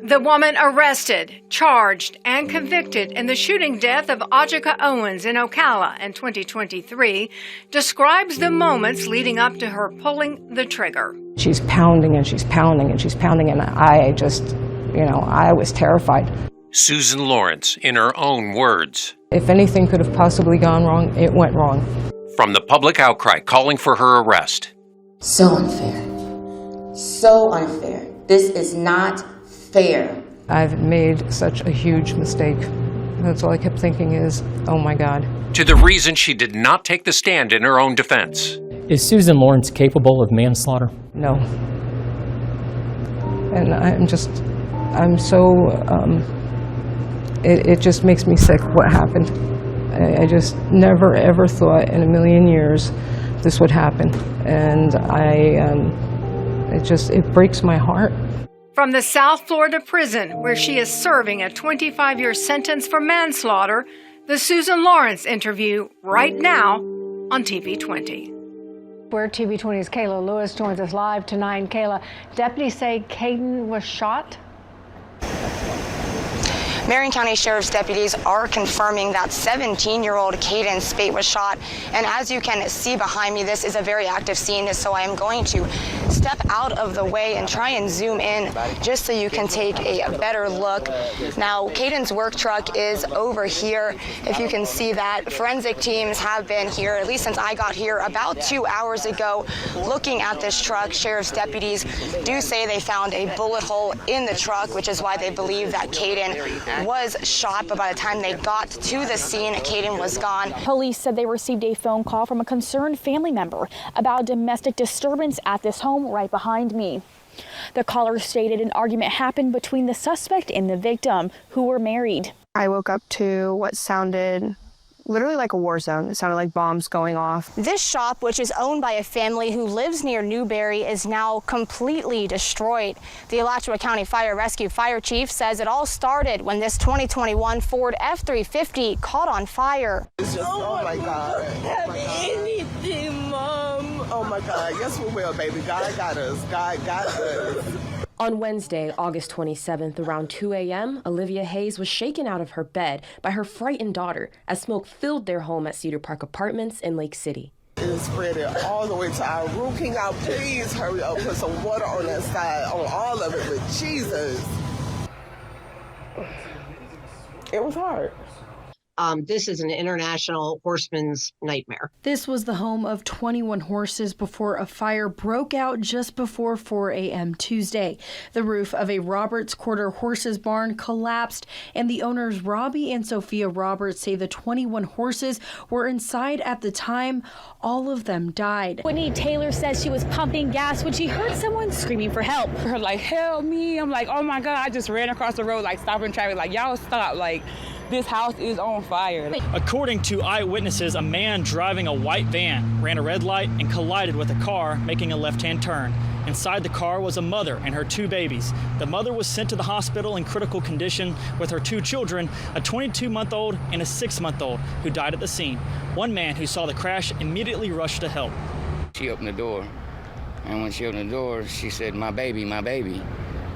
The woman arrested, charged, and convicted in the shooting death of Ajika Owens in Ocala in 2023 describes the moments leading up to her pulling the trigger. She's pounding and she's pounding and she's pounding, and I just, I was terrified. Susan Lawrence, in her own words. If anything could have possibly gone wrong, it went wrong. From the public outcry calling for her arrest. So unfair. So unfair. This is not fair. I've made such a huge mistake. That's all I kept thinking is, oh my God. To the reason she did not take the stand in her own defense. Is Susan Lawrence capable of manslaughter? No. And I'm so, it just makes me sick what happened. I just never ever thought in a million years this would happen. And it breaks my heart. From the South Florida prison, where she is serving a 25-year sentence for manslaughter, the Susan Lawrence interview right now on TV20. Where TV20's Kayla Lewis joins us live tonight. Kayla, deputies say Caden was shot. Marion County Sheriff's deputies are confirming that 17-year-old Caden Spate was shot. And as you can see behind me, this is a very active scene, so I am going to step out of the way and try and zoom in just so you can take a better look. Now, Caden's work truck is over here. If you can see that, forensic teams have been here, at least since I got here about 2 hours ago, looking at this truck. Sheriff's deputies do say they found a bullet hole in the truck, which is why they believe that Caden was shot, but by the time they got to the scene, Caden was gone. Police said they received a phone call from a concerned family member about domestic disturbance at this home right behind me. The caller stated an argument happened between the suspect and the victim, who were married. I woke up to what sounded literally like a war zone. It sounded like bombs going off. This shop, which is owned by a family who lives near Newberry, is now completely destroyed. The Alachua County Fire Rescue Fire Chief says it all started when this 2021 Ford F-350 caught on fire. Oh my God. Have anything, Mom. Oh my God. Yes, we will, baby. God got us. God got us. On Wednesday, August 27th, around 2 a.m., Olivia Hayes was shaken out of her bed by her frightened daughter as smoke filled their home at Cedar Park Apartments in Lake City. It spread all the way to our room. Can y'all please hurry up, put some water on that side, on all of it, with Jesus. It was hard. This is an international horseman's nightmare. This was the home of 21 horses before a fire broke out just before 4 a.m. Tuesday. The roof of a Roberts Quarter horses barn collapsed, and the owners Robbie and Sophia Roberts say the 21 horses were inside at the time. All of them died. Whitney Taylor says she was pumping gas when she heard someone screaming for help. Her like, help me. I'm like, oh my God, I just ran across the road, like stopping traffic, like y'all stop, like this house is on fire. According to eyewitnesses, a man driving a white van ran a red light and collided with a car, making a left-hand turn. Inside the car was a mother and her 2 babies. The mother was sent to the hospital in critical condition with her 2 children, a 22-month-old and a 6-month-old, who died at the scene. One man who saw the crash immediately rushed to help. She opened the door, and when she opened the door, she said, my baby, my baby.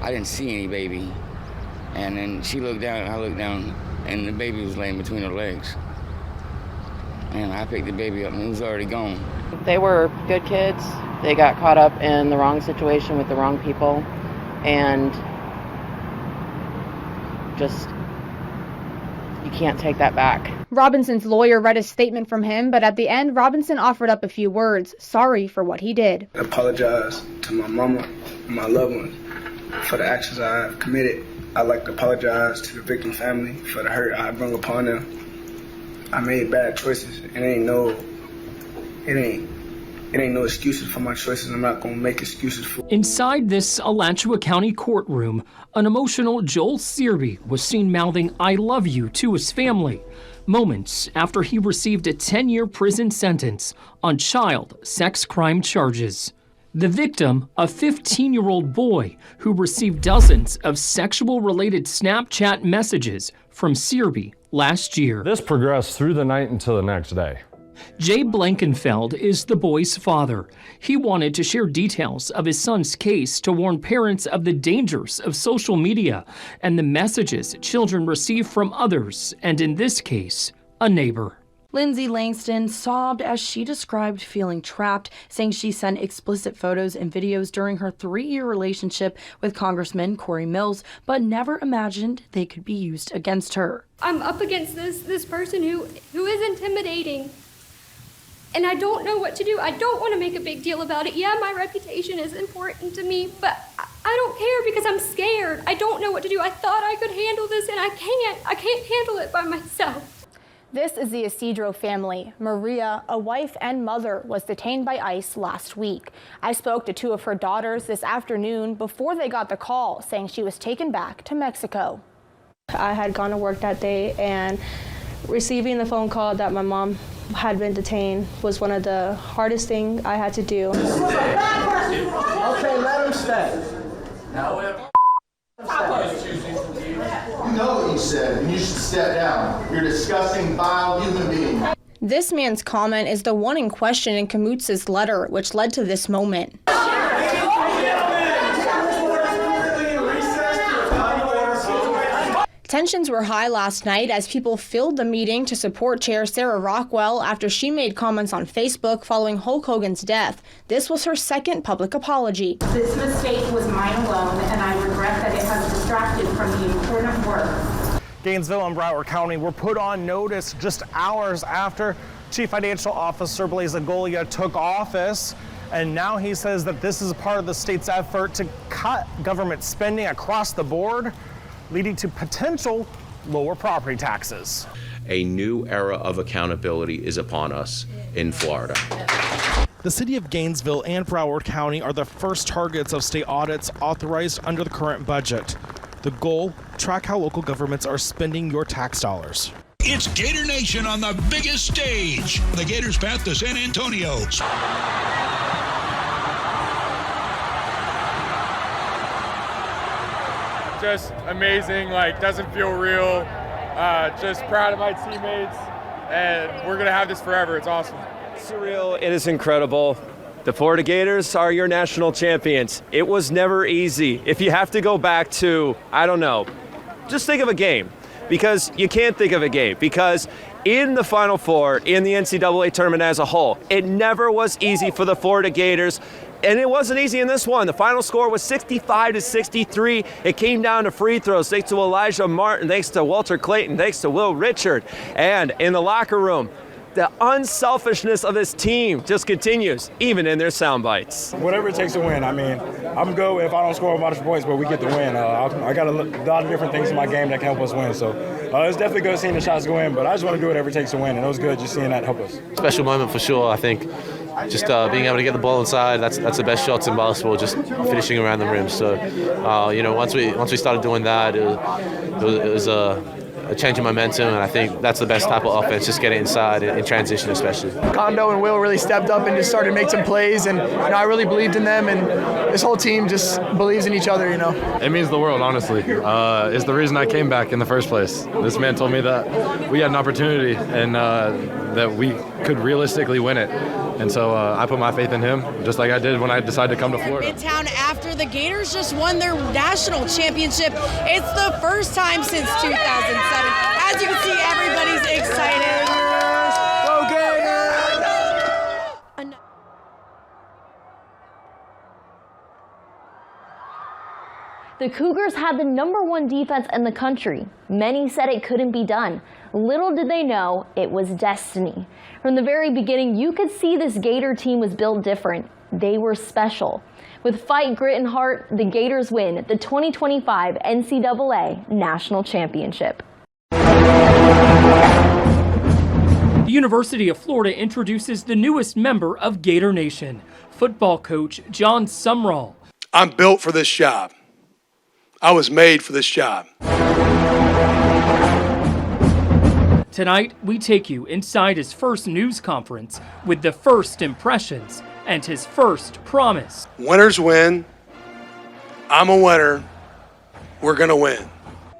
I didn't see any baby. And then she looked down, I looked down, and the baby was laying between her legs. And I picked the baby up and it was already gone. They were good kids. They got caught up in the wrong situation with the wrong people, and just, you can't take that back. Robinson's lawyer read a statement from him, but at the end, Robinson offered up a few words, sorry for what he did. I apologize to my mama and my loved ones for the actions I have committed. I'd like to apologize to the victim family for the hurt I brought upon them. I made bad choices, and it ain't no excuses for my choices. I'm not gonna make excuses for. Inside this Alachua County courtroom, an emotional Joel Searby was seen mouthing "I love you" to his family, moments after he received a 10-year prison sentence on child sex crime charges. The victim, a 15-year-old boy who received dozens of sexual-related Snapchat messages from Searby last year. This progressed through the night until the next day. Jay Blankenfeld is the boy's father. He wanted to share details of his son's case to warn parents of the dangers of social media and the messages children receive from others, and in this case, a neighbor. Lindsay Langston sobbed as she described feeling trapped, saying she sent explicit photos and videos during her 3-year relationship with Congressman Corey Mills, but never imagined they could be used against her. I'm up against this person who is intimidating, and I don't know what to do. I don't want to make a big deal about it. Yeah, my reputation is important to me, but I don't care because I'm scared. I don't know what to do. I thought I could handle this, and I can't. I can't handle it by myself. This is the Isidro family. Maria, a wife and mother, was detained by ICE last week. I spoke to 2 of her daughters this afternoon before they got the call, saying she was taken back to Mexico. I had gone to work that day, and receiving the phone call that my mom had been detained was one of the hardest things I had to do. Okay, let him stay. You know what you said, and you should step down. You're a disgusting, vile human being. This man's comment is the one in question in Kamutz's letter, which led to this moment. Tensions were high last night as people filled the meeting to support Chair Sarah Rockwell after she made comments on Facebook following Hulk Hogan's death. This was her second public apology. This mistake was mine alone, and I regret that it has distracted from the important work. Gainesville and Broward County were put on notice just hours after Chief Financial Officer Blaise Agolia took office. And now he says that this is part of the state's effort to cut government spending across the board, leading to potential lower property taxes. A new era of accountability is upon us in Florida. The city of Gainesville and Broward County are the first targets of state audits authorized under the current budget. The goal, track how local governments are spending your tax dollars. It's Gator Nation on the biggest stage. The Gators' path to San Antonio. Just amazing, doesn't feel real. Just proud of my teammates, and we're gonna have this forever. It's awesome. Surreal, it is incredible. The Florida Gators are your national champions. It was never easy. If you have to go back to, I don't know, just think of a game, because you can't think of a game, because in the Final Four, in the NCAA tournament as a whole, it never was easy for the Florida Gators. And it wasn't easy in this one. The final score was 65-63. It came down to free throws thanks to Elijah Martin, thanks to Walter Clayton, thanks to Will Richard. And in the locker room, the unselfishness of this team just continues, even in their sound bites. Whatever it takes to win. I mean, I'm good if I don't score a bunch of points, but we get the win. I got a lot of different things in my game that can help us win. So it's definitely good seeing the shots go in, but I just want to do whatever it takes to win. And it was good just seeing that help us. Special moment for sure, I think. Just being able to get the ball inside, that's the best shots in basketball, just finishing around the rim. So, once we started doing that, it was a change in momentum, and I think that's the best type of offense, just get it inside in transition especially. Kondo and Will really stepped up and just started to make some plays, and I really believed in them, and this whole team just believes in each other, It means the world, honestly. It's the reason I came back in the first place. This man told me that we had an opportunity and that we could realistically win it. And so I put my faith in him, just like I did when I decided to come to Florida. Midtown after the Gators just won their national championship. It's the first time since 2007. As you can see, everybody's excited. Go Gators! The Cougars had the #1 defense in the country. Many said it couldn't be done. Little did they know it was destiny. From the very beginning, you could see this Gator team was built different. They were special. With fight, grit, and heart, the Gators win the 2025 NCAA National Championship. The University of Florida introduces the newest member of Gator Nation, football coach John Sumrall. I'm built for this job. I was made for this job. Tonight, we take you inside his first news conference with the first impressions and his first promise. Winners win. I'm a winner. We're going to win.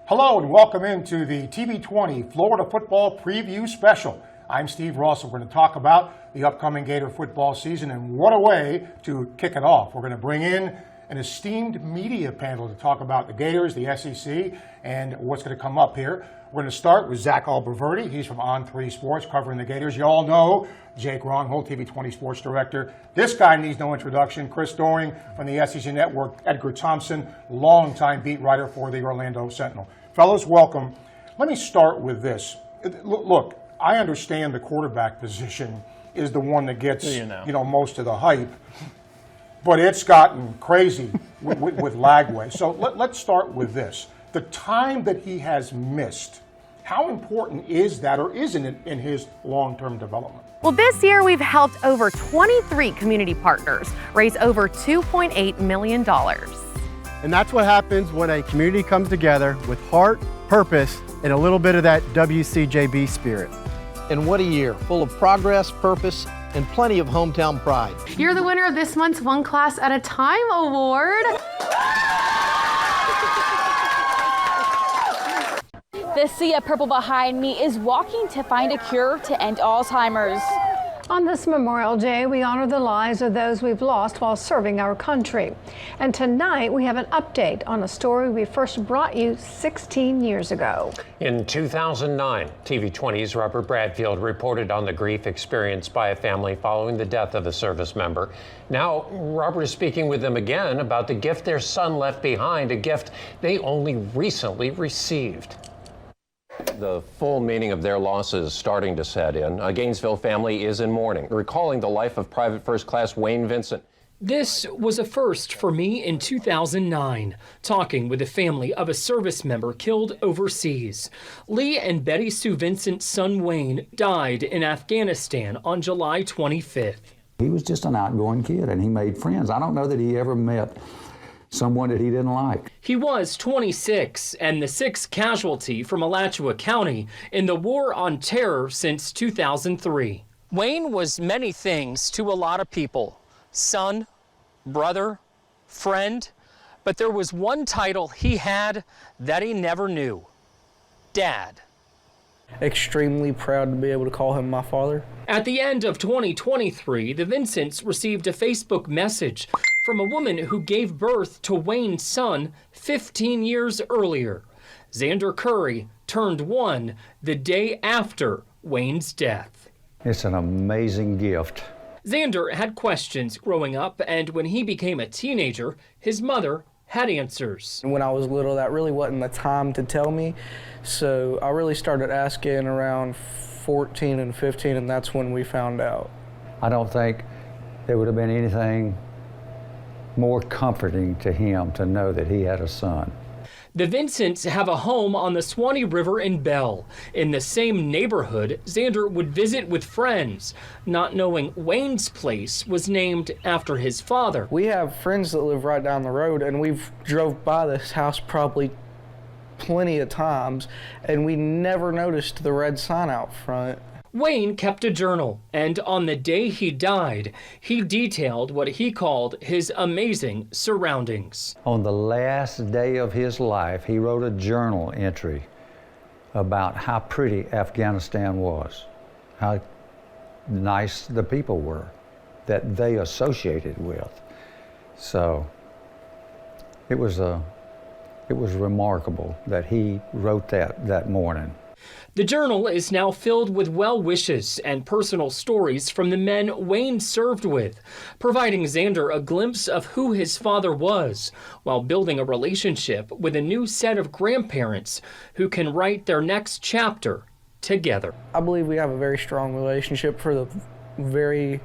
Hello and welcome into the TV20 Florida Football Preview Special. I'm Steve Ross, and we're going to talk about the upcoming Gator football season, and what a way to kick it off. We're going to bring in an esteemed media panel to talk about the Gators, the SEC, and what's going to come up here. We're going to start with Zach Alberverdi. He's from On3 Sports, covering the Gators. You all know Jake Ronhold, TV20 Sports Director. This guy needs no introduction. Chris Doering from the SEC Network. Edgar Thompson, longtime beat writer for the Orlando Sentinel. Fellas, welcome. Let me start with this. Look, I understand the quarterback position is the one that gets most of the hype, but it's gotten crazy with Lagway. So let's start with this. The time that he has missed, how important is that, or isn't it, in his long-term development? Well, this year we've helped over 23 community partners raise over $2.8 million. And that's what happens when a community comes together with heart, purpose, and a little bit of that WCJB spirit. And what a year, full of progress, purpose, and plenty of hometown pride. You're the winner of this month's One Class at a Time award. The Sea of Purple behind me is walking to find a cure to end Alzheimer's. On this Memorial Day, we honor the lives of those we've lost while serving our country. And tonight, we have an update on a story we first brought you 16 years ago. In 2009, TV20's Robert Bradfield reported on the grief experienced by a family following the death of a service member. Now, Robert is speaking with them again about the gift their son left behind, a gift they only recently received. The full meaning of their loss is starting to set in. A Gainesville family is in mourning, recalling the life of Private First Class Wayne Vincent. This was a first for me in 2009, talking with the family of a service member killed overseas. Lee and Betty Sue Vincent's son Wayne died in Afghanistan on July 25th. He was just an outgoing kid, and he made friends. I don't know that he ever met someone that he didn't like. He was 26 and the sixth casualty from Alachua County in the War on Terror since 2003. Wayne was many things to a lot of people: son, brother, friend, but there was one title he had that he never knew: Dad. Extremely proud to be able to call him my father. At the end of 2023, the Vincents received a Facebook message from a woman who gave birth to Wayne's son 15 years earlier. Xander Curry turned 1 the day after Wayne's death. It's an amazing gift. Xander had questions growing up, and when he became a teenager, his mother had answers. When I was little, that really wasn't the time to tell me, so I really started asking around 14 and 15, and that's when we found out. I don't think there would have been anything more comforting to him to know that he had a son. The Vincents have a home on the Swanee River in Bell. In the same neighborhood, Xander would visit with friends, not knowing Wayne's place was named after his father. We have friends that live right down the road, and we've drove by this house probably plenty of times, and we never noticed the red sign out front. Wayne kept a journal, and on the day he died, he detailed what he called his amazing surroundings. On the last day of his life, he wrote a journal entry about how pretty Afghanistan was, how nice the people were that they associated with. So it was remarkable that he wrote that morning. The journal is now filled with well wishes and personal stories from the men Wayne served with, providing Xander a glimpse of who his father was, while building a relationship with a new set of grandparents who can write their next chapter together. I believe we have a very strong relationship for the very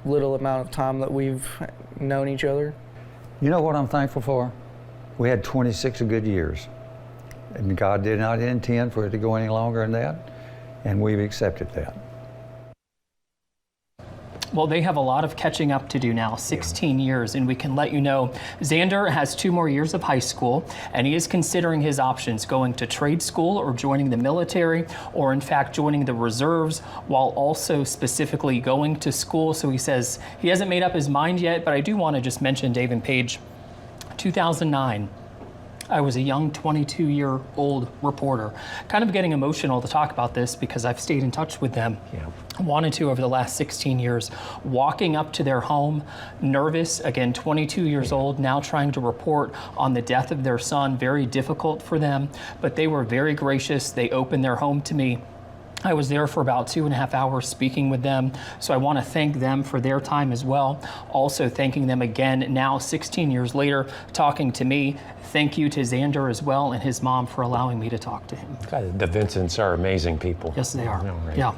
little amount of time that we've known each other. You know what I'm thankful for? We had 26 good years. And God did not intend for it to go any longer than that, and we've accepted that. Well, they have a lot of catching up to do now, 16 years, and we can let you know Xander has 2 more years of high school, and he is considering his options, going to trade school or joining the military, or in fact joining the reserves, while also specifically going to school. So he says he hasn't made up his mind yet, but I do want to just mention, Dave and Paige, 2009. I was a young 22-year-old reporter. Kind of getting emotional to talk about this because I've stayed in touch with them. Wanted to over the last 16 years. Walking up to their home, nervous, again, 22 years old, now trying to report on the death of their son. Very difficult for them, but they were very gracious. They opened their home to me. I was there for about 2.5 hours speaking with them, so I want to thank them for their time as well. Also thanking them again now 16 years later, talking to me. Thank you to Xander as well and his mom for allowing me to talk to him. God, the Vincents are amazing people. Yes, they are. Right. Yeah.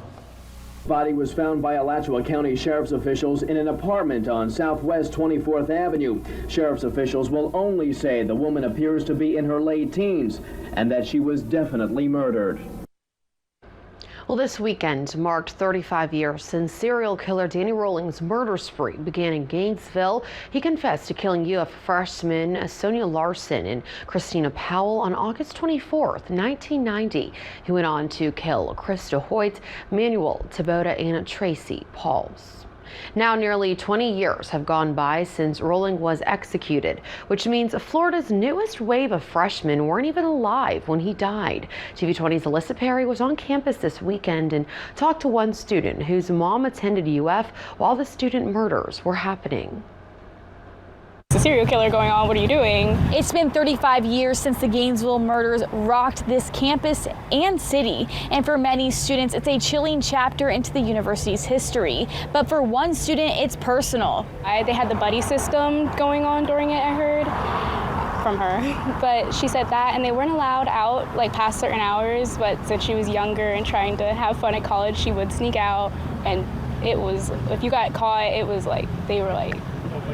Body was found by Alachua County Sheriff's officials in an apartment on Southwest 24th Avenue. Sheriff's officials will only say the woman appears to be in her late teens and that she was definitely murdered. Well, this weekend marked 35 years since serial killer Danny Rolling's murder spree began in Gainesville. He confessed to killing UF freshmen Sonia Larson and Christina Powell on August 24th, 1990. He went on to kill Krista Hoyt, Manuel Taboda, and Tracy Pauls. Now nearly 20 years have gone by since Rolling was executed, which means Florida's newest wave of freshmen weren't even alive when he died. TV20's Alyssa Perry was on campus this weekend and talked to one student whose mom attended UF while the student murders were happening. There's a serial killer going on, what are you doing? It's been 35 years since the Gainesville murders rocked this campus and city. And for many students, it's a chilling chapter into the university's history. But for one student, it's personal. They had the buddy system going on during it, I heard from her. But she said that, and they weren't allowed out like past certain hours, but since she was younger and trying to have fun at college, she would sneak out. And it was, if you got caught, it was like, they were like,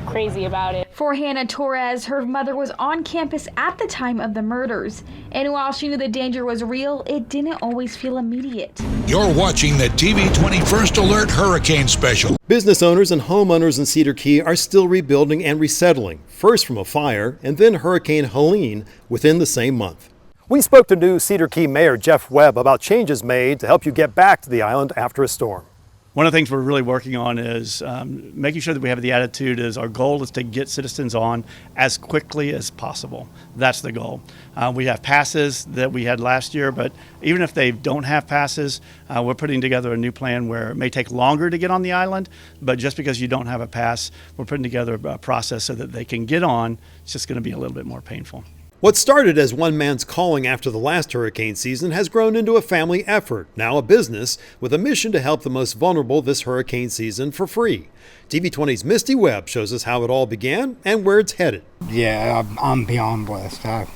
crazy about it. For Hannah Torres, her mother was on campus at the time of the murders. And while she knew the danger was real, it didn't always feel immediate. You're watching the TV20 First Alert Hurricane Special. Business owners and homeowners in Cedar Key are still rebuilding and resettling, first from a fire and then Hurricane Helene within the same month. We spoke to new Cedar Key Mayor Jeff Webb about changes made to help you get back to the island after a storm. One of the things we're really working on is making sure that we have the attitude is our goal is to get citizens on as quickly as possible. That's the goal. We have passes that we had last year, but even if they don't have passes, we're putting together a new plan where it may take longer to get on the island, but just because you don't have a pass, we're putting together a process so that they can get on. It's just going to be a little bit more painful. What started as one man's calling after the last hurricane season has grown into a family effort, now a business, with a mission to help the most vulnerable this hurricane season for free. TV20's Misty Webb shows us how it all began and where it's headed. Yeah, I'm beyond blessed.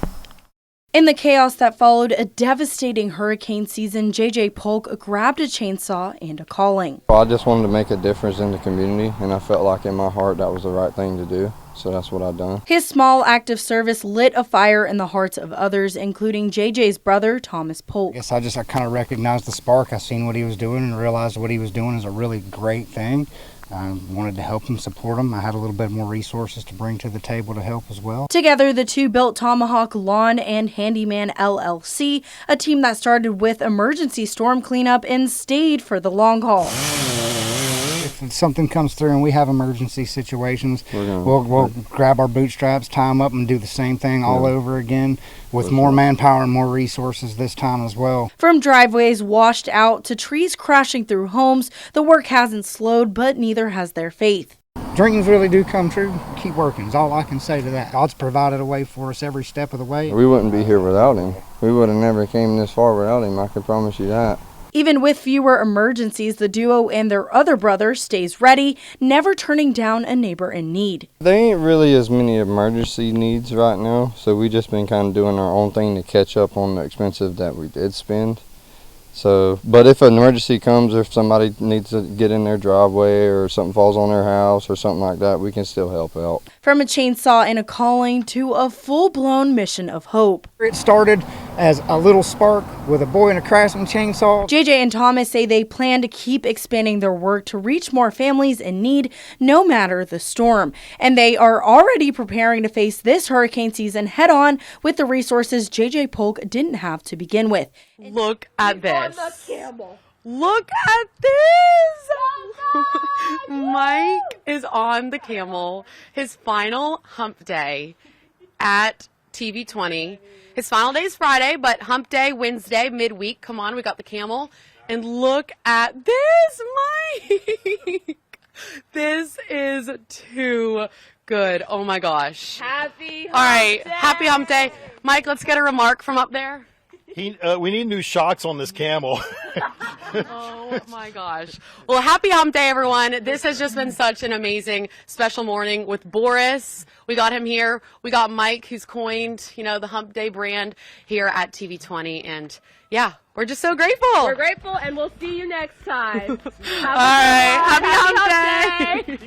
In the chaos that followed a devastating hurricane season, JJ Polk grabbed a chainsaw and a calling. I just wanted to make a difference in the community, and I felt like in my heart that was the right thing to do. So that's what I've done. His small act of service lit a fire in the hearts of others, including JJ's brother, Thomas Polk. I guess I kind of recognized the spark. I seen what he was doing and realized what he was doing is a really great thing. I wanted to help him, support him. I had a little bit more resources to bring to the table to help as well. Together, the two built Tomahawk Lawn and Handyman LLC, a team that started with emergency storm cleanup and stayed for the long haul. If something comes through and we have emergency situations, we'll grab our bootstraps, tie them up, and do the same thing all over again with more manpower and more resources this time as well. From driveways washed out to trees crashing through homes, the work hasn't slowed, but neither has their faith. Dreams really do come true. Keep working is all I can say to that. God's provided a way for us every step of the way. We wouldn't be here without him. We would have never came this far without him, I can promise you that. Even with fewer emergencies, the duo and their other brother stays ready, never turning down a neighbor in need. There ain't really as many emergency needs right now, so we just been kind of doing our own thing to catch up on the expensive that we did spend. So, but if an emergency comes, or if somebody needs to get in their driveway or something falls on their house or something like that, we can still help out. From a chainsaw and a calling to a full-blown mission of hope. It started as a little spark with a boy and a Craftsman chainsaw. JJ and Thomas say they plan to keep expanding their work to reach more families in need, no matter the storm. And they are already preparing to face this hurricane season head on with the resources JJ Polk didn't have to begin with. Look at this. Look at this! Mike is on the camel, his final hump day at TV20. His final day is Friday, but hump day, Wednesday, midweek. Come on, we got the camel. And look at this, Mike. This is too good. Oh my gosh. Happy hump All right, day. happy hump day. Mike, let's get a remark from up there. We need new shocks on this camel. Oh my gosh. Well, happy hump day, everyone. This has just been such an amazing special morning with Boris. We got him here. We got Mike, who's coined, the hump day brand here at TV20. And yeah, we're just so grateful. We're grateful, and we'll see you next time. All right. Happy hump day.